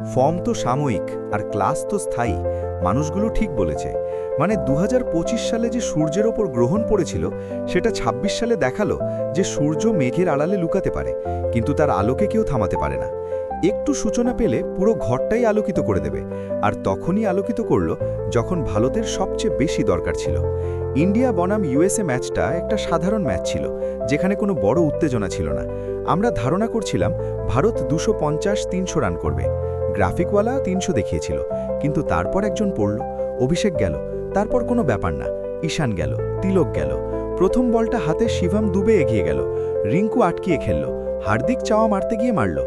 Form তো সাময়িক আর class তো স্থায়ী। মানুষগুলো ঠিক বলেছে। মানে ২০২৫ সালে যে সূর্যের ওপর গ্রহণ পড়েছিল, সেটা ২৬ সালে দেখালো যে সূর্য মেঘের আড়ালে লুকাতে পারে, কিন্তু তার আলোকে কেউ থামাতে পারে না। একটু সূচনা পেলে পুরো ঘরটাই আলোকিত করে দেবে। আর তখনই আলোকিত করল যখন ভারতের সবচেয়ে বেশি দরকার ছিল। ইন্ডিয়া বনাম ইউএসএ ম্যাচটা একটা সাধারণ ম্যাচ ছিল, যেখানে কোনো বড় উত্তেজনা ছিল না। আমরা ধারণা করছিলাম ভারত ২৫০-৩০০ রান করবে। গ্রাফিকওয়ালা ৩০০ দেখিয়েছিল, কিন্তু তারপর একজন পড়ল, অভিষেক গেল, তারপর কোনো ব্যাপার না, ঈশান গেল, তিলক গেল। প্রথম বলটা হাতে শিবম দুবে এগিয়ে গেল, রিঙ্কু আটকিয়ে খেলল, হার্দিক চাওয়া মারতে গিয়ে মারল,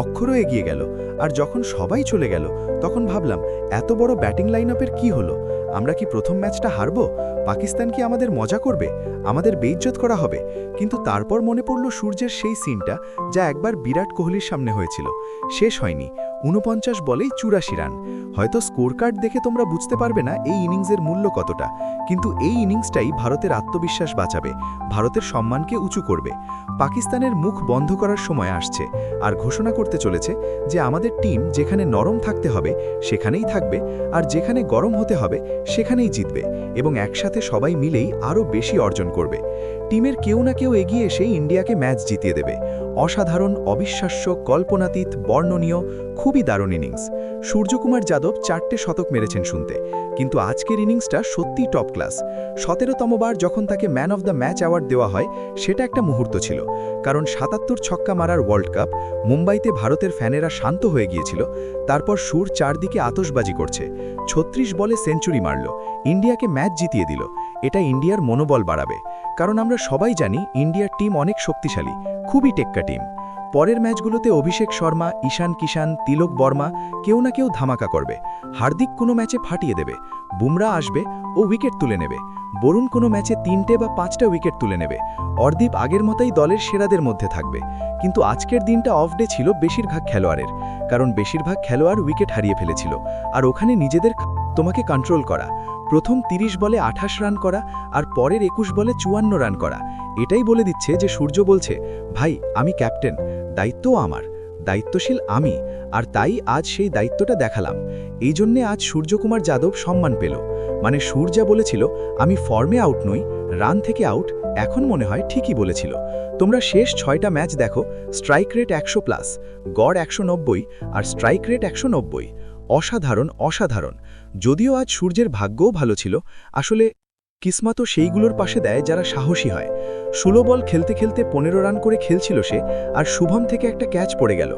অক্ষরও এগিয়ে গেল। আর যখন সবাই চলে গেল, তখন ভাবলাম এত বড় ব্যাটিং লাইনআপের কি হলো? আমরা কি প্রথম ম্যাচটা হারব? পাকিস্তান কি আমাদের মজা করবে? আমাদের বেইজ্জত করা হবে? কিন্তু তারপর মনে পড়ল সূর্যের সেই সিনটা, যা একবার বিরাট কোহলির সামনে হয়েছিল। শেষ হয়নি, ৪৯ বলেই ৮৪ রান। হয়তো স্কোর কার্ড দেখে তোমরা বুঝতে পারবে না এই ইনিংসের মূল্য কতটা, কিন্তু এই ইনিংসটাই ভারতের আত্মবিশ্বাস বাঁচাবে, ভারতের সম্মানকে উঁচু করবে। পাকিস্তানের মুখ বন্ধ করার সময় আসছে, আর ঘোষণা করতে চলেছে যে আমাদের টিম যেখানে নরম থাকতে হবে সেখানেই থাকবে, আর যেখানে গরম হতে হবে সেখানেই জিতবে, এবং একসাথে সবাই মিলেই আরও বেশি অর্জন করবে। টিমের কেউ না কেউ এগিয়ে এসে ইন্ডিয়াকে ম্যাচ জিতিয়ে দেবে। অসাধারণ, অবিশ্বাস্য, কল্পনাতীত, বর্ণনীয়, খুবই দারুণ ইনিংস। সূর্যকুমার যাদব ৪টে শতক মেরেছেন শুনতে, কিন্তু আজকের ইনিংসটা সত্যিই টপ ক্লাস। ১৭তম বার যখন তাকে man of the match award দেওয়া হয়, সেটা একটা মুহূর্ত ছিল, কারণ ৭৭ ছক্কা মারার ওয়ার্ল্ড কাপ, মুম্বাইতে ভারতের ফ্যানেরা শান্ত হয়ে গিয়েছিল। তারপর সুর চারদিকে আতশবাজি করছে, ৩৬ বলে সেঞ্চুরি মারল, ইন্ডিয়াকে ম্যাচ জিতিয়ে দিল। এটা ইন্ডিয়ার মনোবল বাড়াবে, কারণ আমরা সবাই জানি ইন্ডিয়ার টিম অনেক শক্তিশালী, খুবই টেক্কা টিম। পরের ম্যাচগুলোতে অভিষেক শর্মা, ঈশান কিষান, তিলক বর্মা কেউ না কেউ ধামাকা করবে। হার্দিক কোনো ম্যাচে ফাটিয়ে দেবে, বুমরা আসবে ও উইকেট তুলে নেবে, বরুণ কোনো ম্যাচে ৩টে বা ৫টা উইকেট তুলে নেবে, অর্দীপ আগের মতোই দলের সেরাদের মধ্যে থাকবে। কিন্তু আজকের দিনটা অফ ডে ছিল বেশিরভাগ খেলোয়াড়ের, কারণ বেশিরভাগ খেলোয়াড় উইকেট হারিয়ে ফেলেছিল, আর ওখানে নিজেদের তোমাকে কন্ট্রোল করা। প্রথম ৩০ বলে ২৮ রান করা আর পরের ২১ বলে ৫৪ রান করা, এটাই বলে দিচ্ছে যে সূর্য বলছে, ভাই আমি ক্যাপ্টেন, দায়িত্বও আমার, দায়িত্বশীল আমি, আর তাই আজ সেই দায়িত্বটা দেখালাম। এই জন্যে আজ সূর্যকুমার যাদব সম্মান পেল। মানে সূর্যা বলেছিল আমি ফর্মে আউট নই, রান থেকে আউট, এখন মনে হয় ঠিকই বলেছিল। তোমরা শেষ ৬টা ম্যাচ দেখো, স্ট্রাইক রেট ১০০+, গড় ১৯০ আর স্ট্রাইক রেট ১৯০। অসাধারণ, অসাধারণ। যদিও আজ সূর্যের ভাগ্যও ভালো ছিল, আসলে কিসমতও সেইগুলোর পাশে দেয় যারা সাহসী হয়। ১৬ বল খেলতে খেলতে ১৫ রান করে খেলছিল সে, আর শুভম থেকে একটা ক্যাচ পড়ে গেল।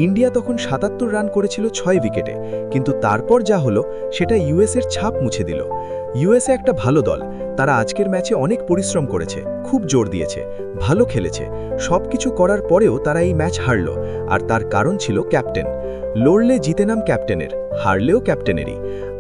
ইন্ডিয়া তখন ৭৭ রান করেছিল ৬ উইকেটে, কিন্তু তারপর যা হলো সেটা ইউএসের ছাপ মুছে দিল। ইউএসএ একটা ভালো দল, তারা আজকের ম্যাচে অনেক পরিশ্রম করেছে, খুব জোর দিয়েছে, ভালো খেলেছে। সবকিছু করার পরেও তারা এই ম্যাচ হারল, আর তার কারণ ছিল ক্যাপ্টেন। লড়লে জিতে নাম ক্যাপ্টেনের, হারলেও ক্যাপ্টেনেরই।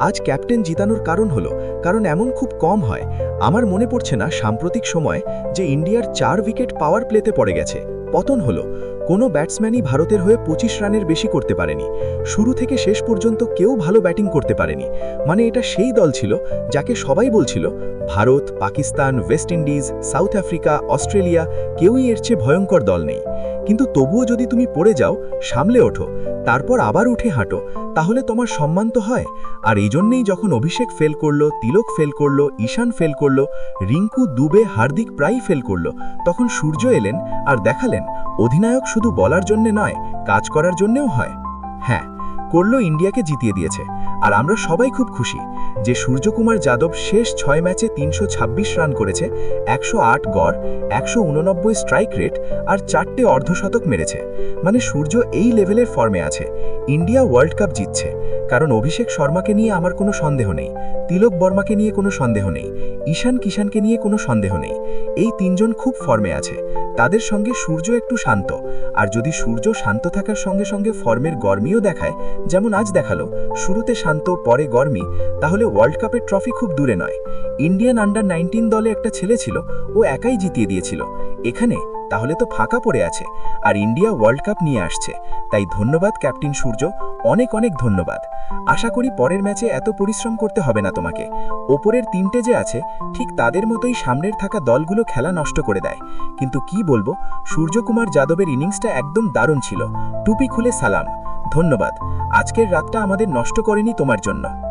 আজ ক্যাপ্টেন জিতানোর কারণ হলো, কারণ এমন খুব কম হয়। আমার মনে পড়ছে না সাম্প্রতিক সময় যে ইন্ডিয়ার ৪ উইকেট পাওয়ার প্লেতে পড়ে গেছে, পতন হলো। কোনো ব্যাটসম্যানই ভারতের হয়ে ২৫ রানের বেশি করতে পারেনি। শুরু থেকে শেষ পর্যন্ত কেউ ভালো ব্যাটিং করতে পারেনি। মানে এটা সেই দল ছিল যাকে সবাই বলছিল Bharat, Pakistan, West Indies, south Africa, Australia, কেউই এর চেয়ে ভয়ঙ্কর দল নেই। কিন্তু তবুও যদি তুমি পড়ে যাও, সামলে ওঠো, তারপর আবার উঠে হাঁটো, তাহলে তোমার সম্মান তো হয়। আর এই জন্যেই যখন অভিষেক ফেল করলো, তিলক ফেল করলো, ঈশান ফেল করলো, রিঙ্কু, দুবে, হার্দিক প্রায় ফেল করলো, তখন সূর্য এলেন আর দেখালেন অধিনায়ক শুধু বলার জন্যে নয়, কাজ করার জন্যেও হয়। হ্যাঁ, করলো, ইন্ডিয়াকে জিতিয়ে দিয়েছে। আর আমরা সবাই খুব খুশি যে সূর্যকুমার যাদব শেষ ৬ ম্যাচে ৩২৬ রান করেছে, ১০৮ গড়, ১৮৯ স্ট্রাইক রেট আর ৪টে অর্ধশতক মেরেছে। মানে সূর্য এই লেভেলের ফর্মে আছে। ইন্ডিয়া ওয়ার্ল্ড কাপ জিতছে, কারণ অভিষেক শর্মাকে নিয়ে আমার কোনো সন্দেহ নেই, তিলক বর্মাকে নিয়ে কোনো সন্দেহ নেই, ঈশান কিষানকে নিয়ে কোনো সন্দেহ নেই। এই তিনজন খুব ফর্মে আছে, তাদের সঙ্গে সূর্য একটু শান্ত। আর যদি সূর্য শান্ত থাকার সঙ্গে সঙ্গে ফর্মের গরমিও দেখায়, যেমন আজ দেখালো, শুরুতে শান্ত পরে গরমি, তাহলে ওয়ার্ল্ড কাপের ট্রফি খুব দূরে নয়। ইন্ডিয়ান আন্ডার-19 দলে একটা ছেলে ছিল, ও একাই জিতিয়ে দিয়েছিল। এখানে তাহলে তো ফাঁকা পড়ে আছে, আর ইন্ডিয়া ওয়ার্ল্ড কাপ নিয়ে আসছে। তাই ধন্যবাদ ক্যাপ্টেন সূর্য, অনেক অনেক ধন্যবাদ। আশা করি পরের ম্যাচে এত পরিশ্রম করতে হবে না তোমাকে। ওপরের ৩টে যে আছে, ঠিক তাদের মতোই সামনের থাকা দলগুলো খেলা নষ্ট করে দেয়। কিন্তু কি বলবো, সূর্যকুমার যাদবের ইনিংসটা একদম দারুণ ছিল। টুপি খুলে সালাম। ধন্যবাদ। আজকের রাতটা আমাদের নষ্ট করেনি তোমার জন্য।